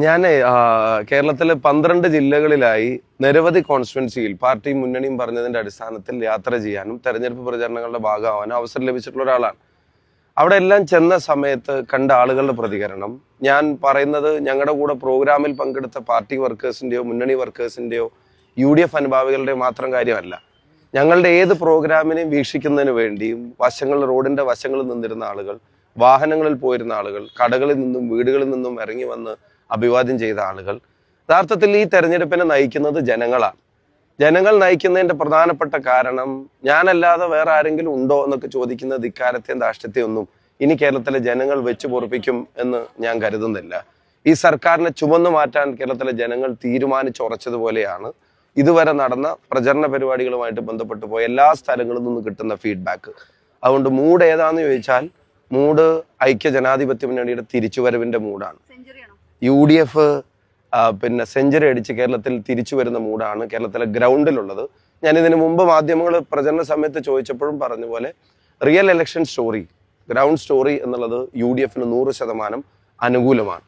ഞാൻ കേരളത്തിലെ 12 ജില്ലകളിലായി നിരവധി കോൺസ്റ്റിറ്റ്യുവൻസിയിൽ പാർട്ടി മുന്നണിയും പറഞ്ഞതിന്റെ അടിസ്ഥാനത്തിൽ യാത്ര ചെയ്യാനും തെരഞ്ഞെടുപ്പ് പ്രചരണങ്ങളുടെ ഭാഗമാവാനും അവസരം ലഭിച്ചിട്ടുള്ള ഒരാളാണ്. അവിടെ എല്ലാം ചെന്ന സമയത്ത് കണ്ട ആളുകളുടെ പ്രതികരണം, ഞാൻ പറയുന്നത് ഞങ്ങളുടെ കൂടെ പ്രോഗ്രാമിൽ പങ്കെടുത്ത പാർട്ടി വർക്കേഴ്സിന്റെയോ മുന്നണി വർക്കേഴ്സിന്റെയോ UDF അനുഭാവികളുടെയോ മാത്രം കാര്യമല്ല. ഞങ്ങളുടെ ഏത് പ്രോഗ്രാമിനെയും വീക്ഷിക്കുന്നതിന് വേണ്ടിയും റോഡിന്റെ വശങ്ങളിൽ നിന്നിരുന്ന ആളുകൾ, വാഹനങ്ങളിൽ പോയിരുന്ന ആളുകൾ, കടകളിൽ നിന്നും വീടുകളിൽ നിന്നും ഇറങ്ങി വന്ന് അഭിവാദ്യം ചെയ്ത ആളുകൾ. യഥാർത്ഥത്തിൽ ഈ തെരഞ്ഞെടുപ്പിനെ നയിക്കുന്നത് ജനങ്ങളാണ്. ജനങ്ങൾ നയിക്കുന്നതിന്റെ പ്രധാനപ്പെട്ട കാരണം ഞാനല്ലാതെ വേറെ ആരെങ്കിലും ഉണ്ടോ എന്നൊക്കെ ചോദിക്കുന്ന ധിക്കാരത്തെയും ധാർഷ്ട്യത്തെയും ഒന്നും ഇനി കേരളത്തിലെ ജനങ്ങൾ വെച്ചു പൊറുപ്പിക്കും എന്ന് ഞാൻ കരുതുന്നില്ല. ഈ സർക്കാരിനെ ചുമന്നു മാറ്റാൻ കേരളത്തിലെ ജനങ്ങൾ തീരുമാനിച്ചുറച്ചതുപോലെയാണ് ഇതുവരെ നടന്ന പ്രചരണ പരിപാടികളുമായിട്ട് ബന്ധപ്പെട്ട് പോയ എല്ലാ സ്ഥലങ്ങളിൽ നിന്നും കിട്ടുന്ന ഫീഡ്ബാക്ക്. അതുകൊണ്ട് മൂഡ് ഏതാന്ന് ചോദിച്ചാൽ മൂഡ് ഐക്യ ജനാധിപത്യ മുന്നണിയുടെ തിരിച്ചുവരവിന്റെ മൂഡാണ്. UDF പിന്നെ സെഞ്ചുറി അടിച്ച് കേരളത്തിൽ തിരിച്ചു വരുന്ന മൂഡാണ് കേരളത്തിലെ ഗ്രൗണ്ടിലുള്ളത്. ഞാൻ ഇതിനു മുമ്പ് മാധ്യമങ്ങൾ പ്രചരണ സമയത്ത് ചോദിച്ചപ്പോഴും പറഞ്ഞ പോലെ real election story, ground story എന്നുള്ളത് UDF-ന് 100% അനുകൂലമാണ്.